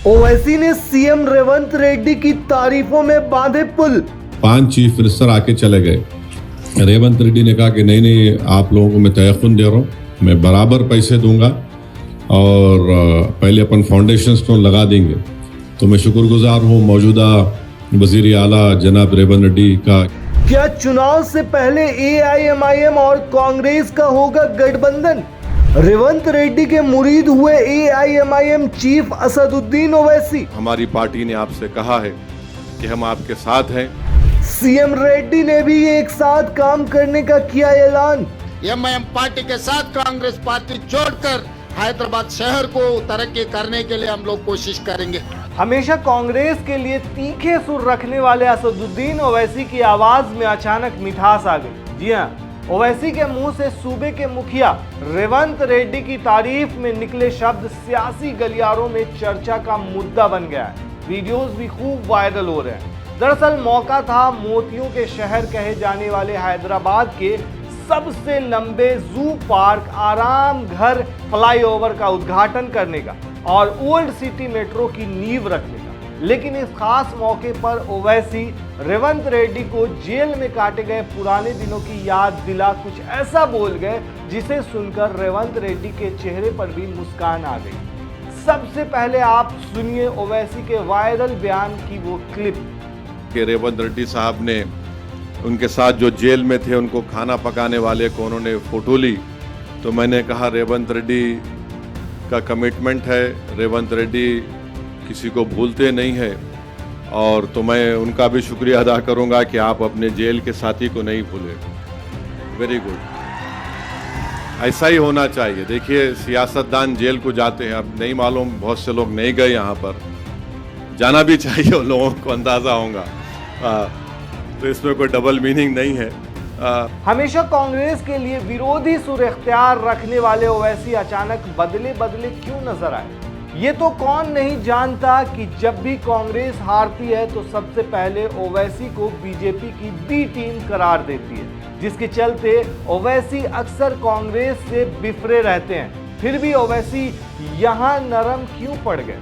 ओवैसी ने सीएम रेवंत रेड्डी की तारीफों में बांधे पुल। 5 चीफ मिनिस्टर आके चले गए। रेवंत रेड्डी ने कहा कि नहीं नहीं, आप लोगों को मैं तयख्खुन दे रहा हूँ, मैं बराबर पैसे दूंगा और पहले अपन फाउंडेशन स्टोन लगा देंगे। तो मैं शुक्रगुजार हूँ मौजूदा वजीर आला जनाब रेवंत रेड्डी का। क्या चुनाव से पहले एआईएमआईएम और कांग्रेस का होगा गठबंधन? रेवंत रेड्डी के मुरीद हुए एआईएमआईएम चीफ असदुद्दीन ओवैसी। हमारी पार्टी ने आपसे कहा है कि हम आपके साथ हैं। सीएम रेड्डी ने भी एक साथ काम करने का किया ऐलान। एमआईएम पार्टी के साथ कांग्रेस पार्टी जोड़कर हैदराबाद शहर को तरक्की करने के लिए हम लोग कोशिश करेंगे। हमेशा कांग्रेस के लिए तीखे सुर रखने वाले असदुद्दीन ओवैसी की आवाज में अचानक मिठास आ गई। जी हाँ, ओवैसी के मुंह से सूबे के मुखिया रेवंत रेड्डी की तारीफ में निकले शब्द सियासी गलियारों में चर्चा का मुद्दा बन गया है। वीडियोस भी खूब वायरल हो रहे हैं। दरअसल मौका था मोतियों के शहर कहे जाने वाले हैदराबाद के सबसे लंबे जू पार्क आराम घर फ्लाईओवर का उद्घाटन करने का और ओल्ड सिटी मेट्रो की नींव रखने का। लेकिन इस खास मौके पर ओवैसी रेवंत रेड्डी को जेल में काटे गए पुराने दिनों की याद दिला कुछ ऐसा बोल गए जिसे सुनकर रेवंत रेड्डी के चेहरे पर भी मुस्कान आ गई। सबसे पहले आप सुनिए ओवैसी के वायरल बयान की वो क्लिप। कि रेवंत रेड्डी साहब ने उनके साथ जो जेल में थे उनको खाना पकाने वाले को उन्होंने फोटो ली, तो मैंने कहा रेवंत रेड्डी का कमिटमेंट है, रेवंत रेड्डी किसी को भूलते नहीं है। और तो मैं उनका भी शुक्रिया अदा करूंगा कि आप अपने जेल के साथी को नहीं भूले। वेरी गुड, ऐसा ही होना चाहिए। देखिए, सियासतदान जेल को जाते हैं, अब नहीं मालूम बहुत से लोग नहीं गए, यहाँ पर जाना भी चाहिए, उन लोगों को अंदाजा होगा। तो इसमें कोई डबल मीनिंग नहीं है। हमेशा कांग्रेस के लिए विरोधी सुर इख्तियार रखने वाले ओवैसी अचानक बदले क्यों नजर आए? ये तो कौन नहीं जानता कि जब भी कांग्रेस हारती है तो सबसे पहले ओवैसी को बीजेपी की बी टीम करार देती है, जिसके चलते ओवैसी अक्सर कांग्रेस से बिफरे रहते हैं। फिर भी ओवैसी यहाँ नरम क्यों पड़ गए?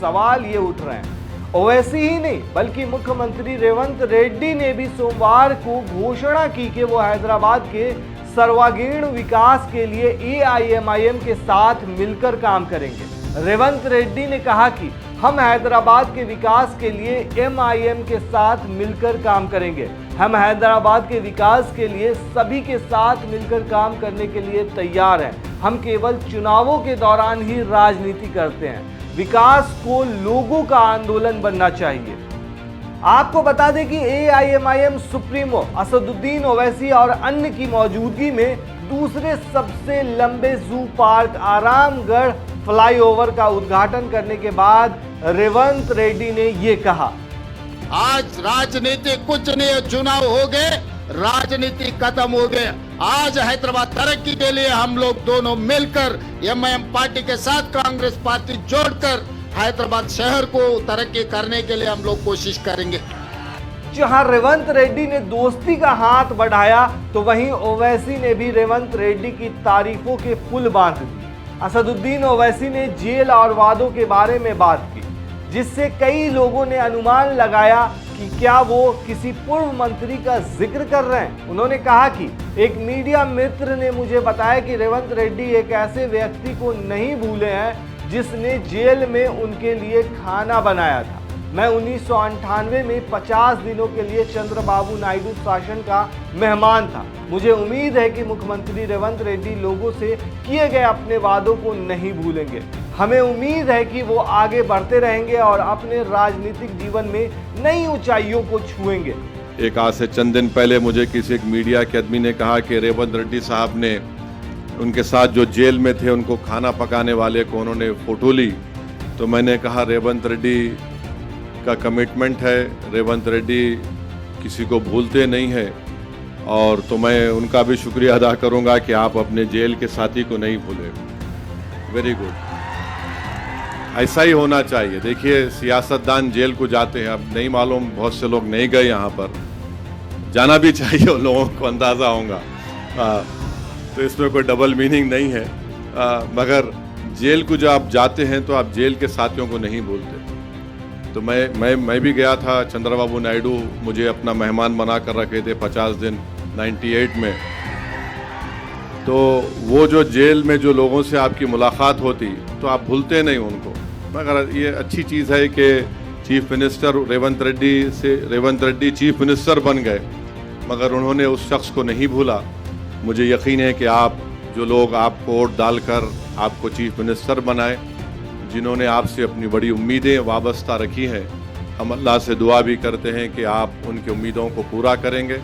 सवाल ये उठ रहे हैं। ओवैसी ही नहीं बल्कि मुख्यमंत्री रेवंत रेड्डी ने भी सोमवार को घोषणा की कि वो हैदराबाद के सर्वांगीण विकास के लिए एआईएमआईएम के साथ मिलकर काम करेंगे। रेवंत रेड्डी ने कहा कि हम हैदराबाद के विकास के लिए एमआईएम के साथ मिलकर काम करेंगे। हम हैदराबाद के विकास के लिए सभी के साथ मिलकर काम करने के लिए तैयार हैं। हम केवल चुनावों के दौरान ही राजनीति करते हैं। विकास को लोगों का आंदोलन बनना चाहिए। आपको बता दें कि एआईएमआईएम सुप्रीमो असदुद्दीन ओवैसी और अन्य की मौजूदगी में दूसरे सबसे लंबे जू पार्क आरामगढ़ फ्लाईओवर का उद्घाटन करने के बाद रेवंत रेड्डी ने ये कहा, आज राजनीति कुछ नहीं, चुनाव हो गए, राजनीति खत्म हो गए। आज हैदराबाद तरक्की के लिए हम लोग दोनों मिलकर एमआईएम पार्टी के साथ कांग्रेस पार्टी जोड़कर हैदराबाद शहर को तरक्की करने के लिए हम लोग कोशिश करेंगे। जहां रेवंत रेड्डी ने दोस्ती का हाथ बढ़ाया तो वहीं ओवैसी ने भी रेवंत रेड्डी की तारीफों के पुल बांध दिए। असदुद्दीन ओवैसी ने जेल और वादों के बारे में बात की, जिससे कई लोगों ने अनुमान लगाया कि क्या वो किसी पूर्व मंत्री का जिक्र कर रहे हैं। उन्होंने कहा कि एक मीडिया मित्र ने मुझे बताया कि रेवंत रेड्डी एक ऐसे व्यक्ति को नहीं भूले हैं जिसने जेल में उनके लिए खाना बनाया था। मैं 1998 में 50 दिनों के लिए चंद्रबाबू नायडू शासन का मेहमान था। मुझे उम्मीद है कि मुख्यमंत्री रेवंत रेड्डी लोगों से किए गए अपने वादों को नहीं भूलेंगे। हमें उम्मीद है कि वो आगे बढ़ते रहेंगे और अपने राजनीतिक जीवन में नई ऊंचाइयों को छुएंगे। एक आज से चंद दिन पहले मुझे किसी एक मीडिया के आदमी ने कहा कि रेवंत रेड्डी साहब ने उनके साथ जो जेल में थे उनको खाना पकाने वाले को उन्होंने फोटो ली, तो मैंने कहा रेवंत रेड्डी का कमिटमेंट है, रेवंत रेड्डी किसी को भूलते नहीं है। और तो मैं उनका भी शुक्रिया अदा करूंगा कि आप अपने जेल के साथी को नहीं भूले। वेरी गुड, ऐसा ही होना चाहिए। देखिए, सियासतदान जेल को जाते हैं, अब नहीं मालूम बहुत से लोग नहीं गए, यहाँ पर जाना भी चाहिए, उन लोगों को अंदाजा होगा। तो इसमें कोई डबल मीनिंग नहीं है, मगर जेल को जब आप जाते हैं तो आप जेल के साथियों को नहीं भूलते। तो मैं भी गया था, चंद्रबाबू नायडू मुझे अपना मेहमान बना कर रखे थे 50 दिन 98 में। तो वो जो जेल में जो लोगों से आपकी मुलाकात होती तो आप भूलते नहीं उनको। मगर ये अच्छी चीज़ है कि chief minister Revanth Reddy chief minister बन गए, मगर उन्होंने उस शख्स को नहीं भूला। मुझे यकीन है कि आप जो लोग आपको वोट डालकर आपको चीफ मिनिस्टर बनाए, जिन्होंने आपसे अपनी बड़ी उम्मीदें वाबस्ता रखी हैं, हम अल्लाह से दुआ भी करते हैं कि आप उनकी उम्मीदों को पूरा करेंगे।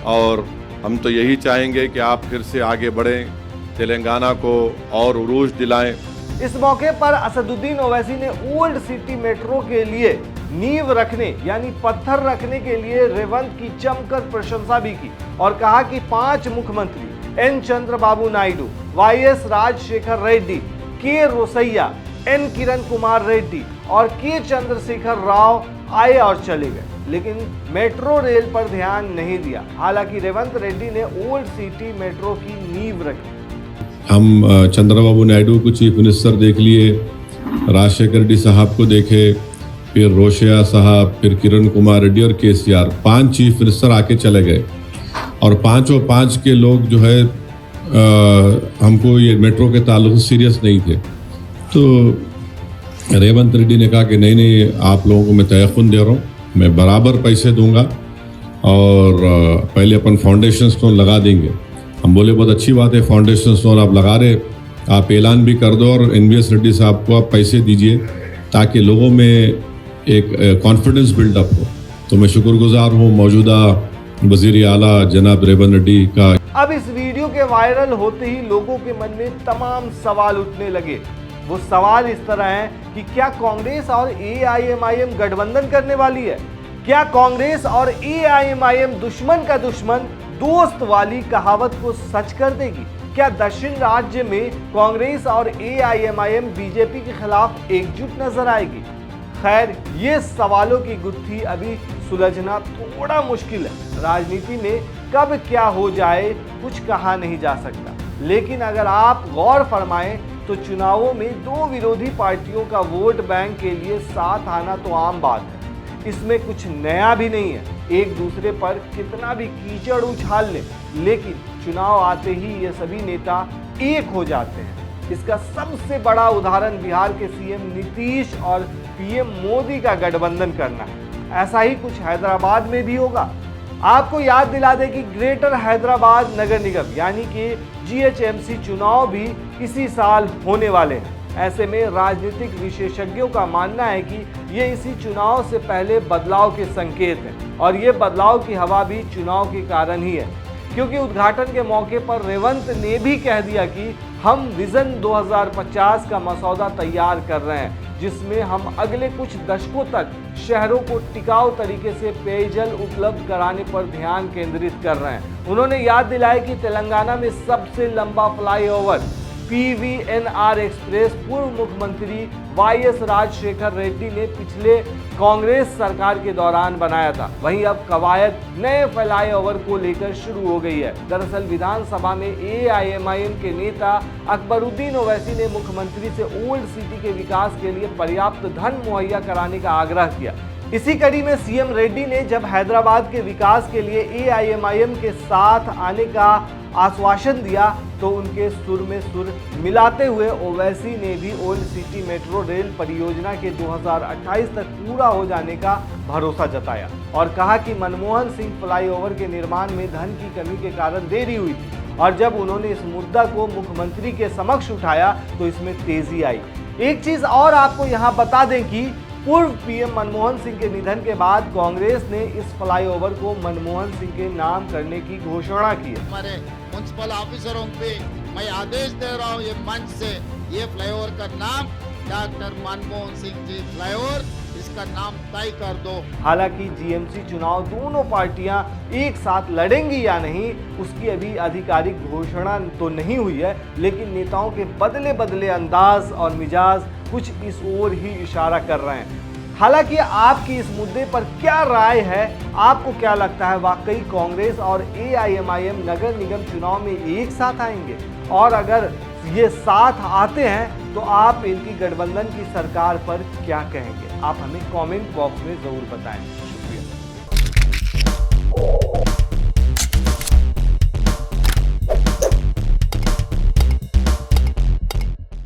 और हम तो यही चाहेंगे कि आप फिर से आगे बढ़ें, तेलंगाना को और उरूज दिलाएं। इस मौके पर असदुद्दीन ओवैसी ने ओल्ड सिटी मेट्रो के लिए नींव रखने यानी पत्थर रखने के लिए रेवंत की जमकर प्रशंसा भी की और कहा कि 5 मुख्यमंत्री एन चंद्रबाबू नायडू, वाईएस राजशेखर रेड्डी, के रोसैया, एन किरण कुमार रेड्डी और के चंद्रशेखर राव आए और चले गए, लेकिन मेट्रो रेल पर ध्यान नहीं दिया। हालांकि रेवंत रेड्डी ने ओल्ड सिटी मेट्रो की नींव रखी। हम चंद्रबाबू नायडू को चीफ मिनिस्टर देख लिए, राजशेखर रेड्डी साहब को देखे, फिर रोशैया साहब, फिर किरण कुमार रेड्डी और केसीआर, 5 चीफ मिनिस्टर आके चले गए और 5 के लोग जो है हमको ये मेट्रो के ताल्लुक से सीरियस नहीं थे। तो रेवंत रेड्डी ने कहा कि नहीं आप लोगों को मैं तयख्खुन दे रहा हूँ, मैं बराबर पैसे दूंगा और पहले अपन फाउंडेशन स्टोन लगा देंगे। हम बोले बहुत अच्छी बात है, फाउंडेशन स्टोन आप लगा रहे, आप ऐलान भी कर दो और NVS रेड्डी साहब को आप पैसे दीजिए ताकि लोगों में एक कॉन्फिडेंस बिल्डअप हो। तो मैं शुक्रगुजार हूँ मौजूदा वज़ीर आला जनाब रेवंत रेड्डी का। अब इस वीडियो के वायरल होते ही लोगों के मन में तमाम सवाल उठने लगे। वो सवाल इस तरह हैं कि क्या कांग्रेस और AIMIM गठबंधन करने वाली है? क्या कांग्रेस और AIMIM दुश्मन का दुश्मन दोस्त वाली कहावत को सच कर देगी? क्या दक्षिण राज्य में कांग्रेस और AIMIM बीजेपी के खिलाफ एकजुट नजर आएगी? खैर, ये सवालों की गुत्थी अभी सुलझना थोड़ा मुश्किल है। राजनीति में कब क्या हो जाए कुछ कहा नहीं जा सकता, लेकिन अगर आप गौर फरमाएं तो चुनावों में 2 विरोधी पार्टियों का वोट बैंक के लिए साथ आना तो आम बात है। इसमें कुछ नया भी नहीं है। एक दूसरे पर कितना भी कीचड़ उछाल ले, लेकिन चुनाव आते ही ये सभी नेता एक हो जाते हैं। इसका सबसे बड़ा उदाहरण बिहार के CM नीतीश और PM मोदी का गठबंधन करना है। ऐसा ही कुछ हैदराबाद में भी होगा। आपको याद दिला दें कि ग्रेटर हैदराबाद नगर निगम यानी कि GHMC चुनाव भी इसी साल होने वाले हैं। ऐसे में राजनीतिक विशेषज्ञों का मानना है कि ये इसी चुनाव से पहले बदलाव के संकेत हैं और ये बदलाव की हवा भी चुनाव के कारण ही है, क्योंकि उद्घाटन के मौके पर रेवंत ने भी कह दिया कि हम विजन 2050 का मसौदा तैयार कर रहे हैं, जिसमें हम अगले कुछ दशकों तक शहरों को टिकाऊ तरीके से पेयजल उपलब्ध कराने पर ध्यान केंद्रित कर रहे हैं। उन्होंने याद दिलाया कि तेलंगाना में सबसे लंबा फ्लाईओवर PVNR एक्सप्रेस पूर्व मुख्यमंत्री वाईएस राजशेखर रेड्डी ने पिछले कांग्रेस सरकार के दौरान बनाया था। वहीं अब कवायद नए फ्लाईओवर को लेकर शुरू हो गई है। दरअसल विधानसभा में AIMIM के नेता अकबरुद्दीन ओवैसी ने मुख्यमंत्री से ओल्ड सिटी के विकास के लिए पर्याप्त धन मुहैया कराने का आग्रह किया। इसी कड़ी में CM रेड्डी ने जब हैदराबाद के विकास के लिए AIMIM के साथ आने का आश्वासन दिया तो उनके सुर में सुर मिलाते हुए ओवैसी ने भी ओल्ड सिटी मेट्रो रेल परियोजना के 2028 तक पूरा हो जाने का भरोसा जताया और कहा कि मनमोहन सिंह फ्लाईओवर के निर्माण में धन की कमी के कारण देरी हुई थी और जब उन्होंने इस मुद्दा को मुख्यमंत्री के समक्ष उठाया तो इसमें तेजी आई। एक चीज और आपको यहाँ बता दें कि पूर्व PM मनमोहन सिंह के निधन के बाद कांग्रेस ने इस फ्लाईओवर को मनमोहन सिंह के नाम करने की घोषणा की है। हमारे म्युनिसिपल ऑफिसरों पे मैं आदेश दे रहा हूँ ये मंच से, ये फ्लाईओवर का नाम डॉक्टर मनमोहन सिंह जी फ्लाईओवर, इसका नाम तय कर दो। हालांकि GMC चुनाव दोनों पार्टियां एक साथ लड़ेंगी या नहीं उसकी अभी आधिकारिक घोषणा तो नहीं हुई है, लेकिन नेताओं के बदले बदले अंदाज और मिजाज कुछ इस ओर ही इशारा कर रहे हैं। हालांकि आपकी इस मुद्दे पर क्या राय है? आपको क्या लगता है, वाकई कांग्रेस और AIMIM नगर निगम चुनाव में एक साथ आएंगे? और अगर ये साथ आते हैं तो आप इनकी गठबंधन की सरकार पर क्या कहेंगे? आप हमें कमेंट बॉक्स में जरूर बताएं। शुक्रिया।